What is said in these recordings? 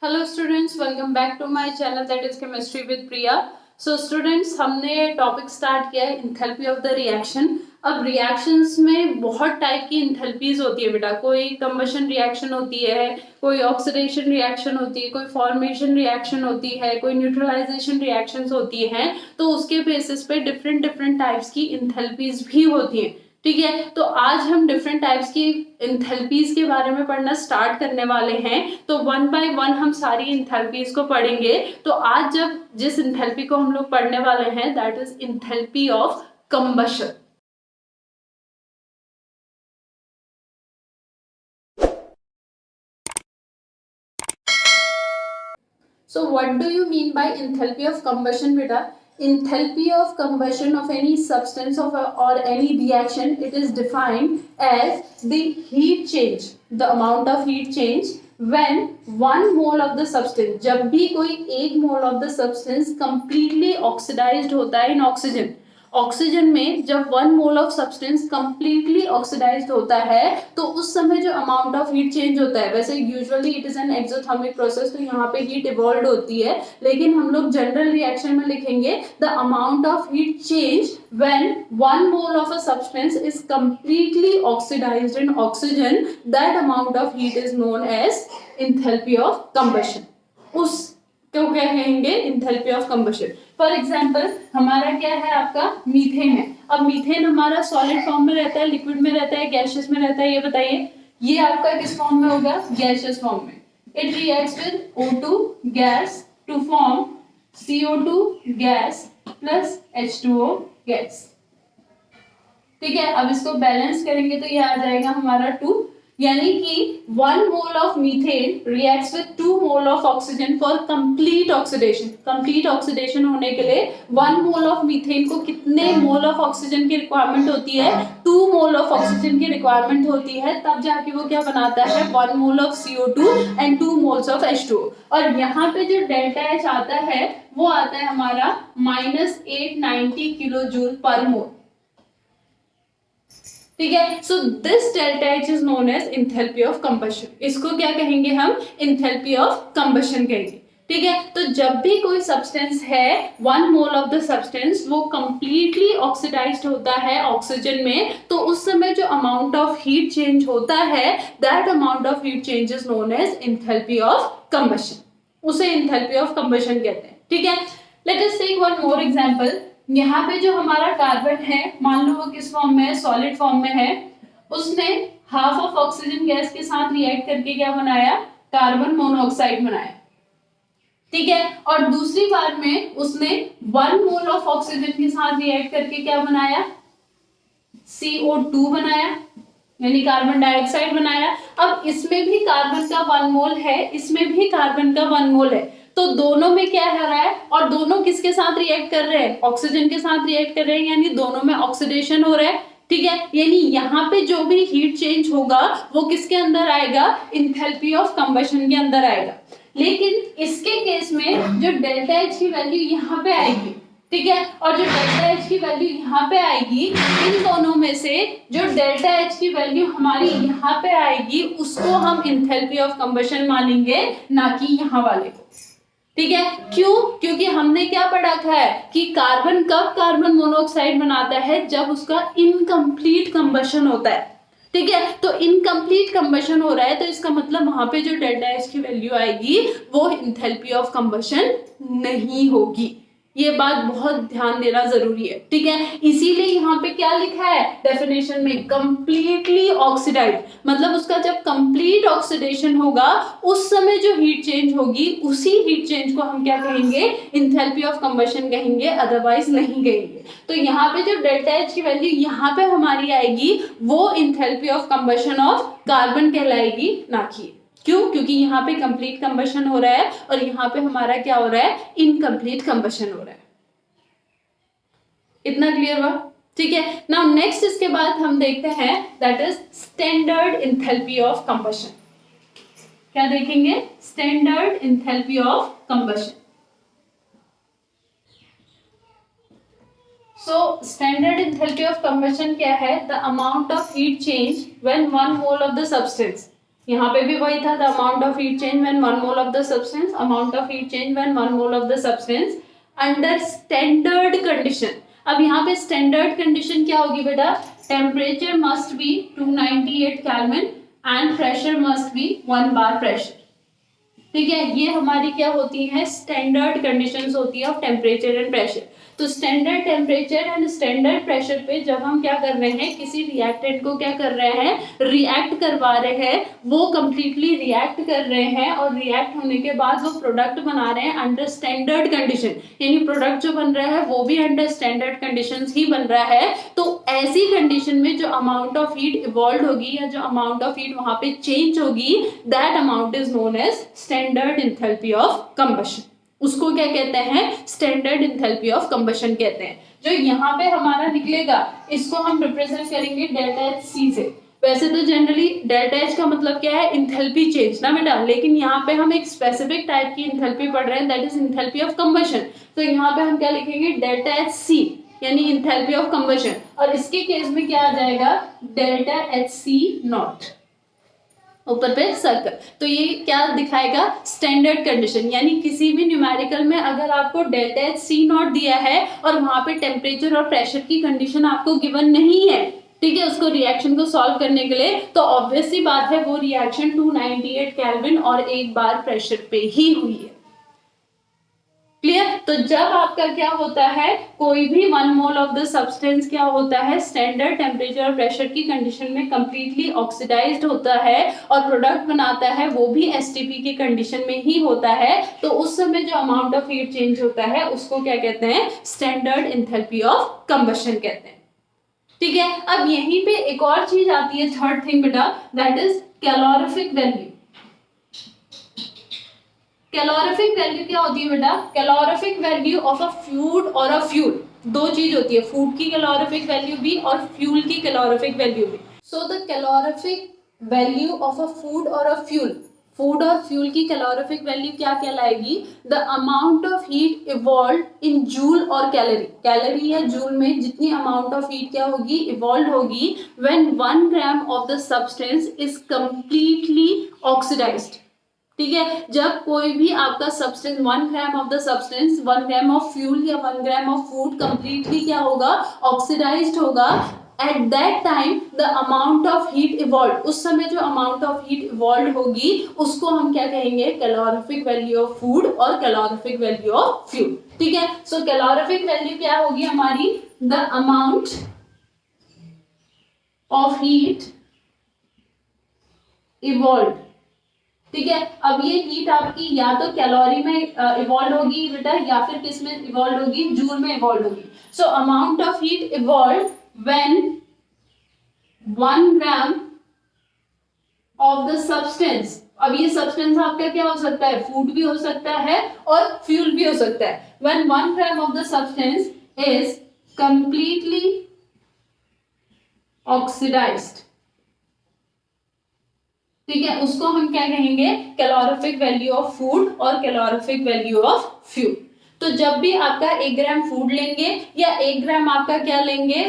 Hello students, welcome back to my channel that is chemistry with Priya. So students, हमने topic start किया है enthalpy of the reaction. अब reactions में बहुत type की इंथैल्पीज होती है बेटा। कोई कंबशन रिएक्शन होती है, कोई ऑक्सीडेशन रिएक्शन होती है, कोई फॉर्मेशन रिएक्शन होती है, कोई न्यूट्रलाइजेशन रिएक्शंस होती हैं। तो उसके बेसिस पे डिफरेंट डिफरेंट टाइप्स की इंथैल्पीज भी होती हैं। ठीक है, तो आज हम डिफरेंट टाइप्स की इंथैल्पीज के बारे में पढ़ना स्टार्ट करने वाले हैं। तो वन बाय वन हम सारी इंथैल्पीज को पढ़ेंगे। तो आज जब जिस इंथैल्पी को हम लोग पढ़ने वाले हैं that is enthalpy of combustion. So what do you mean by enthalpy of combustion, beta? Enthalpy of combustion of any substance or any reaction, it is defined as the heat change, the amount of heat change when 1 mole of the substance, जब भी कोई 1 mole of the substance completely oxidized होता है in oxygen। Oxygen में जब 1 mole of substance completely oxidised होता है तो उस समय जो अमाउंट ऑफ हीट चेंज होता है, वैसे usually it is an exothermic process, तो यहाँ पे हीट इवॉल्व होती है, लेकिन हम लोग जनरल रिएक्शन में लिखेंगे the amount of heat change when 1 mole of a substance is completely oxidised in oxygen, that amount of heat is known as enthalpy of combustion. उस तो क्या कहेंगे enthalpy of combustion. For example हमारा क्या है, आपका मीथेन है। अब मीथेन हमारा सॉलिड फॉर्म में रहता है, लिक्विड में रहता है, गैसियस में रहता है, ये बताइए। ये आपका किस फॉर्म में होगा? गैसियस फॉर्म में। It reacts with O2 gas to form CO2 gas plus H2O gas. ठीक है, अब इसको बैलेंस करेंगे तो ये आ जाएगा हमारा 2, यानी कि 1 mole of methane reacts with 2 mole of oxygen for complete oxidation. Complete oxidation होने के लिए 1 मोल ऑफ मीथेन को कितने मोल ऑफ ऑक्सीजन की रिक्वायरमेंट होती है? 2 मोल ऑफ ऑक्सीजन की रिक्वायरमेंट होती है, तब जाके वो क्या बनाता है? 1 mole of CO2 and 2 moles of H2O। और यहाँ पे जो डेल्टा H आता है वो आता है हमारा -890 किलो जूल पर मोल। ठीक है, so this delta H is known as enthalpy of combustion. इसको क्या कहेंगे हम? इंथैल्पी ऑफ कंबशन कहेंगे। ठीक है, तो जब भी कोई सब्सटेंस है 1 मोल ऑफ द सब्सटेंस वो कंप्लीटली ऑक्सीडाइज्ड होता है ऑक्सीजन में, तो उस समय जो अमाउंट ऑफ हीट चेंज होता है that amount of heat change is known as enthalpy of combustion. उसे इंथैल्पी ऑफ कंबशन कहते हैं। ठीक है, let us take one more example. यहाँ पे जो हमारा कार्बन है, मान लो वो किस फॉर्म में है? सॉलिड फॉर्म में है। उसने हाफ ऑफ ऑक्सीजन गैस के साथ रिएक्ट करके क्या बनाया? कार्बन मोनोऑक्साइड बनाया। ठीक है, और दूसरी बार में उसने 1 मोल ऑफ ऑक्सीजन के साथ रिएक्ट करके क्या बनाया? CO2 बनाया, यानी कार्बन डाइऑक्साइड बनाया। अब इसमें भी कार्बन का 1 मोल है, इसमें भी कार्बन का 1 मोल है, तो दोनों में क्या हो रहा है? और दोनों किसके साथ रिएक्ट कर रहे हैं? ऑक्सीजन के साथ रिएक्ट कर रहे हैं, यानी दोनों में ऑक्सीडेशन हो रहा है। ठीक है, यानी यहाँ पे जो भी हीट चेंज होगा वो किसके अंदर आएगा? इंथैल्पी ऑफ कंबशन के अंदर आएगा। लेकिन इसके केस में जो डेल्टा H की वैल्यू यहाँ पे आएगी, ठीक है, और जो डेल्टा H की वैल्यू यहाँ पे आएगी, इन दोनों में से जो डेल्टा H की वैल्यू हमारी यहाँ पे आएगी उसको हम इंथैल्पी ऑफ कंबशन मानेंगे, ना कि यहाँ वाले को। ठीक है, क्यों? क्योंकि हमने क्या पढ़ा था है कि कार्बन कब कार्बन मोनोऑक्साइड बनाता है? जब उसका इनकम्प्लीट कंबशन होता है। ठीक है, तो इनकम्प्लीट कंबशन हो रहा है, तो इसका मतलब वहां पे जो डेल्टा H की वैल्यू आएगी वो इंथैल्पी ऑफ कंबशन नहीं होगी। ये बात बहुत ध्यान देना जरूरी है। ठीक है, इसीलिए यहाँ पे क्या लिखा है डेफिनेशन में? कंप्लीटली ऑक्सीडाइज, मतलब उसका जब कंप्लीट ऑक्सीडेशन होगा उस समय जो हीट चेंज होगी उसी हीट चेंज को हम क्या कहेंगे? इंथैल्पी ऑफ कंबशन कहेंगे, अदरवाइज नहीं कहेंगे। तो यहाँ पे जो डेल्टा H की वैल्यू यहाँ पे हमारी आएगी वो enthalpy of combustion of carbon कहलाएगी, ना कि। क्यों? क्योंकि यहाँ पे कंप्लीट कंबशन हो रहा है और यहाँ पे हमारा क्या हो रहा है? इनकम्प्लीट कंबशन हो रहा है। इतना क्लियर हुआ? ठीक है, नाउ नेक्स्ट इसके बाद हम देखते हैं that is standard enthalpy of combustion. क्या देखेंगे? Standard enthalpy of combustion. So standard enthalpy of combustion क्या है? The amount of heat change when 1 mole of the substance, यहाँ पे भी वही था, the amount of heat change when 1 mole of the substance, amount of heat change when 1 mole of the substance under standard condition. अब यहाँ पे standard condition क्या होगी बेटा, temperature must be 298 kelvin and pressure must be 1 bar pressure. ठीक है, ये हमारी क्या होती है, स्टैंडर्ड कंडीशंस होती है ऑफ टेम्परेचर एंड प्रेशर। तो standard temperature and standard pressure पे जब हम क्या कर रहे हैं, किसी रिएक्टेंट को क्या कर रहे हैं, रिएक्ट करवा रहे हैं, वो कंप्लीटली रिएक्ट कर रहे हैं और रिएक्ट होने के बाद वो प्रोडक्ट बना रहे हैं अंडर स्टैंडर्ड कंडीशन, यानी प्रोडक्ट जो बन रहा है वो भी अंडर स्टैंडर्ड कंडीशंस ही बन रहा है। तो ऐसी कंडीशन में जो अमाउंट ऑफ हीट इवॉल्व होगी या जो अमाउंट ऑफ हीट वहां पे चेंज होगी, that amount is known as standard enthalpy of combustion. उसको क्या कहते हैं, स्टैंडर्ड एंथैल्पी ऑफ कंबशन कहते हैं। जो यहाँ पे हमारा निकलेगा इसको हम रिप्रेजेंट करेंगे डेल्टा एच सी से। वैसे तो जनरली डेल्टा एच का मतलब क्या है, एंथैल्पी चेंज ना बेटा, लेकिन यहाँ पे हम एक स्पेसिफिक टाइप की एंथैल्पी पढ़ रहे हैं, that is enthalpy of combustion. तो यहाँ पे हम क्या लिखेंगे, डेल्टा एच सी यानी एंथैल्पी ऑफ कंबशन, और इसके केस में क्या आ जाएगा, डेल्टा एच सी नॉट, ऊपर पे सर्कल। तो ये क्या दिखाएगा, स्टैंडर्ड कंडीशन, यानी किसी भी न्यूमेरिकल में अगर आपको डेल्टा एच सी नॉट दिया है और वहां पे टेम्परेचर और प्रेशर की कंडीशन आपको गिवन नहीं है, ठीक है, उसको रिएक्शन को सॉल्व करने के लिए, तो ऑब्वियस सी बात है वो रिएक्शन 298 केल्विन और 1 बार प्रेशर पे ही हुई है। क्लियर। तो जब आपका क्या होता है, कोई भी 1 मोल ऑफ द सब्सटेंस क्या होता है, स्टैंडर्ड टेम्परेचर और प्रेशर की कंडीशन में कंप्लीटली ऑक्सीडाइज्ड होता है और प्रोडक्ट बनाता है, वो भी एसटीपी की कंडीशन में ही होता है, तो उस समय जो अमाउंट ऑफ हीट चेंज होता है उसको क्या कहते हैं, स्टैंडर्ड एंथैल्पी ऑफ कंबशन कहते हैं। ठीक है, अब यहीं पे एक और चीज आती है, थर्ड थिंग बेटा, that is calorific value. Calorific value क्या होती है बेटा, calorific value of a food और अ फ्यूल, दो चीज होती है, फूड की कैलोरीफिक वैल्यू भी और फ्यूल की कैलोरीफिक वैल्यू भी। So the calorific value of a food और अ फ्यूल, फूड और फ्यूल की कैलोरीफिक वैल्यू क्या कहलाएगी, the amount of heat evolve in joule और कैलोरी, कैलोरी या जूल में जितनी अमाउंट ऑफ हीट क्या होगी, इवॉल्व होगी, when 1 gram of the substance is completely oxidised. ठीक है, जब कोई भी आपका substance 1 gram of the substance, 1 gram of fuel या 1 ग्राम ऑफ फूड कंप्लीटली क्या होगा, ऑक्सीडाइज्ड होगा, at that time the amount of heat evolve, उस समय जो अमाउंट ऑफ हीट इवॉल्व होगी उसको हम क्या कहेंगे, कैलोरीफिक वैल्यू ऑफ फूड और कैलोरीफिक वैल्यू ऑफ फ्यूल। ठीक है, सो कैलोरीफिक वैल्यू क्या होगी हमारी, the amount of heat evolve. ठीक है, अब ये हीट आपकी या तो कैलोरी में इवॉल्व होगी बेटा, या फिर किस में इवॉल्व होगी, जूल में इवॉल्व होगी। So amount of heat evolve when 1 gram of the substance, अब ये सब्सटेंस आपका क्या हो सकता है, फूड भी हो सकता है और फ्यूल भी हो सकता है, when 1 gram of the substance is completely oxidised. ठीक है, उसको हम क्या कहेंगे, कैलोरीफिक वैल्यू ऑफ फूड और कैलोरीफिक वैल्यू ऑफ फ्यूल। तो जब भी आपका 1 ग्राम फूड लेंगे या 1 ग्राम आपका क्या लेंगे,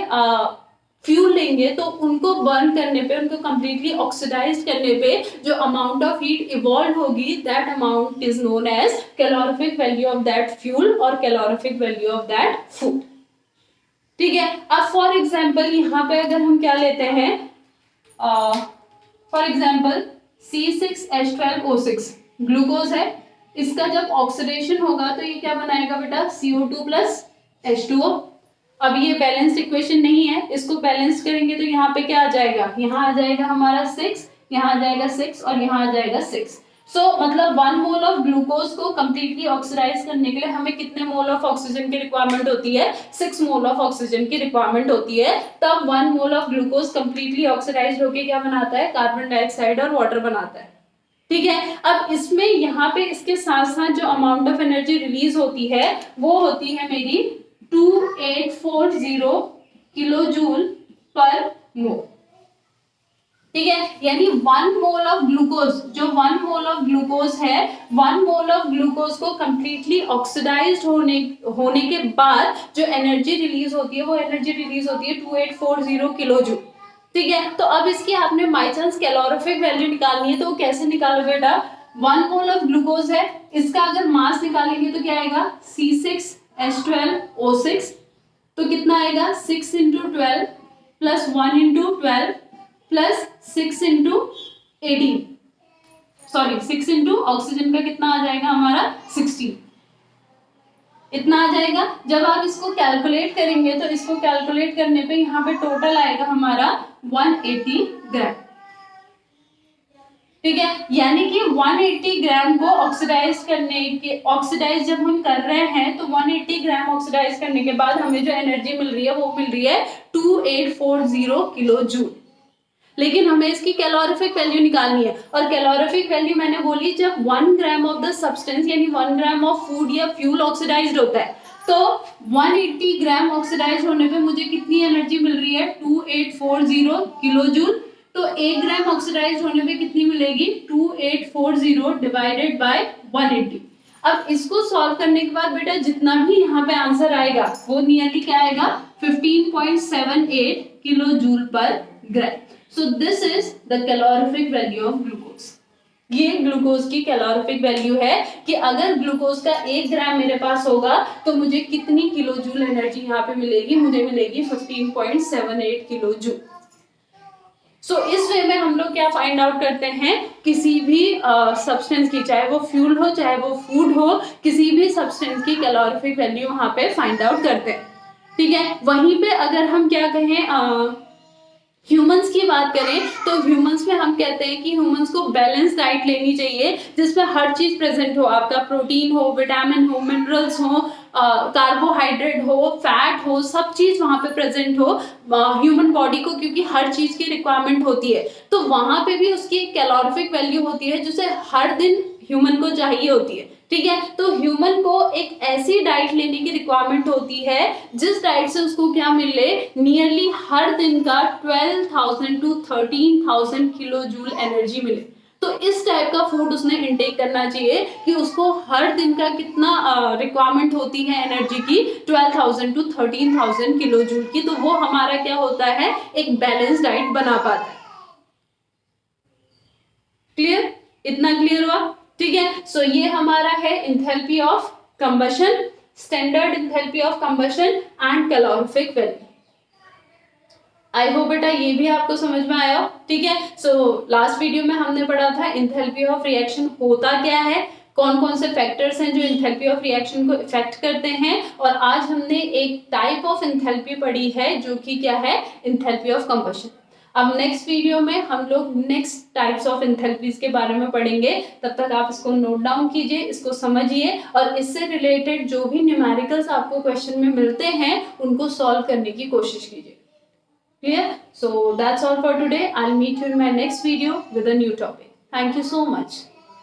फ्यूल लेंगे, तो उनको बर्न करने पे, उनको कंप्लीटली ऑक्सीडाइज करने पे जो अमाउंट ऑफ हीट इवॉल्व होगी, that amount is known as calorific value of that fuel और calorific value of that food. ठीक है, अब फॉर एग्जाम्पल यहाँ पे अगर हम क्या लेते हैं, फॉर एग्जाम्पल C6H12O6 ग्लूकोज है, इसका जब ऑक्सीडेशन होगा तो ये क्या बनाएगा बेटा, CO2 प्लस H2O। अब ये बैलेंस्ड इक्वेशन नहीं है, इसको बैलेंस करेंगे तो यहाँ पे क्या आ जाएगा, यहाँ आ जाएगा हमारा 6, यहाँ आ जाएगा 6 और यहाँ आ जाएगा 6। सो मतलब 1 मोल ऑफ ग्लूकोज को कंप्लीटली ऑक्सीडाइज करने के लिए हमें कितने मोल ऑफ ऑक्सीजन की रिक्वायरमेंट होती है, 6 मोल ऑफ ऑक्सीजन की रिक्वायरमेंट होती है। तब 1 mole of glucose completely oxidise होकर क्या बनाता है, कार्बन डाइऑक्साइड और वाटर बनाता है। ठीक है, अब इसमें यहाँ पे इसके साथ साथ जो अमाउंट ऑफ एनर्जी रिलीज होती है वो होती है मेरी 2840 किलो जूल पर मोल। ठीक है, यानी 1 मोल ऑफ ग्लूकोज, जो 1 मोल ऑफ ग्लूकोज है, 1 मोल ऑफ ग्लूकोज को कंप्लीटली ऑक्सीडाइज्ड होने के बाद जो एनर्जी रिलीज होती है वो एनर्जी रिलीज होती है 2840 किलो जूल। ठीक है, तो अब इसकी आपने बाई चांस कैलोरीफिक वैल्यू निकालनी है तो वो कैसे निकालो बेटा, 1 मोल ऑफ ग्लूकोज है, इसका अगर मास निकालेंगे तो क्या आएगा C6H12O6, तो कितना आएगा 6 into 12 plus 1 into 12 plus 6 into 18, sorry 6 into oxygen का कितना आ जाएगा हमारा 16, इतना आ जाएगा। जब आप इसको कैलकुलेट करेंगे तो इसको कैलकुलेट करने पे यहाँ पे टोटल आएगा हमारा 180 ग्राम, ठीक है, यानी कि 180 ग्राम को ऑक्सीडाइज करने के, ऑक्सीडाइज जब हम कर रहे हैं तो 180 ग्राम ऑक्सीडाइज करने के बाद हमें जो एनर्जी मिल रही है वो मिल रही है 2840 किलो जूल। लेकिन हमें इसकी कैलोरीफिक वैल्यू निकालनी है, और कैलोरीफिक वैल्यू मैंने बोली जब 1 ग्राम ऑफ द सब्सटेंस यानी 1 ग्राम ऑफ फूड या फ्यूल ऑक्सीडाइज्ड होता है, तो 180 ग्राम ऑक्सीडाइज होने पे मुझे कितनी एनर्जी मिल रही है 2840 किलो जूल। तो 1 ग्राम ऑक्सीडाइज होने पे कितनी मिलेगी 2840 डिवाइडेड बाय 180। अब इसको सॉल्व करने के बाद बेटा जितना भी यहाँ पे आंसर आएगा वो नियरली क्या आएगा 15.78 किलो जूल पर ग्राम। So this is the calorific value of glucose. ये ग्लूकोज की कैलोरीफिक वैल्यू है कि अगर ग्लूकोज का 1 ग्राम मेरे पास होगा तो मुझे कितनी किलो जूल एनर्जी यहाँ पे मिलेगी, मुझे मिलेगी 15.78 किलो जूल। सो इस वे में हम लोग क्या फाइंड आउट करते हैं, किसी भी सब्सटेंस की, चाहे वो फ्यूल हो चाहे वो फूड हो, किसी भी सब्सटेंस की कैलोरीफिक वैल्यू वहां पे फाइंड आउट करते हैं, ठीक है। वहीं पे अगर हम क्या कहें ह्यूमंस की बात करें तो ह्यूमंस में हम कहते हैं कि ह्यूमंस को बैलेंस डाइट लेनी चाहिए जिसमें हर चीज प्रेजेंट हो, आपका प्रोटीन हो, विटामिन हो, मिनरल्स हो, कार्बोहाइड्रेट हो, फैट हो, सब चीज वहां पे प्रेजेंट हो ह्यूमन बॉडी को, क्योंकि हर चीज की रिक्वायरमेंट होती है। तो वहां पे भी उसकी कैलोरीफिक वैल्यू होती है जिसे हर दिन ह्यूमन को चाहिए होती है, ठीक है। तो ह्यूमन को एक ऐसी डाइट लेने की रिक्वायरमेंट होती है जिस डाइट से उसको क्या मिले, नियरली हर दिन का 12,000 to 13,000 किलो जूल एनर्जी मिले। तो इस टाइप का फूड उसने इंटेक करना चाहिए कि उसको हर दिन का कितना रिक्वायरमेंट होती है एनर्जी की 12,000 to 13,000 किलो जूल की। तो वो हमारा क्या होता है, एक बैलेंस डाइट बना पाता है। क्लियर, इतना क्लियर हुआ, ठीक है। सो ये हमारा है enthalpy of combustion, standard enthalpy of combustion and calorific value. I hope बेटा ये भी आपको समझ में आया, ठीक है। सो लास्ट वीडियो में हमने पढ़ा था एंथैल्पी ऑफ रिएक्शन होता क्या है, कौन कौन से फैक्टर्स हैं जो एंथैल्पी ऑफ रिएक्शन को इफेक्ट करते हैं, और आज हमने एक टाइप ऑफ एंथैल्पी पढ़ी है जो कि क्या है, एंथैल्पी ऑफ कंबशन। अब नेक्स्ट वीडियो में हम लोग नेक्स्ट टाइप्स ऑफ एंथैल्पीज के बारे में पढ़ेंगे। तब तक आप इसको नोट डाउन कीजिए, इसको समझिए, और इससे रिलेटेड जो भी न्यूमेरिकल्स आपको क्वेश्चन में मिलते हैं उनको सॉल्व करने की कोशिश कीजिए। Clear? So that's all for today. I will meet you in my next video with a new topic. Thank you so much.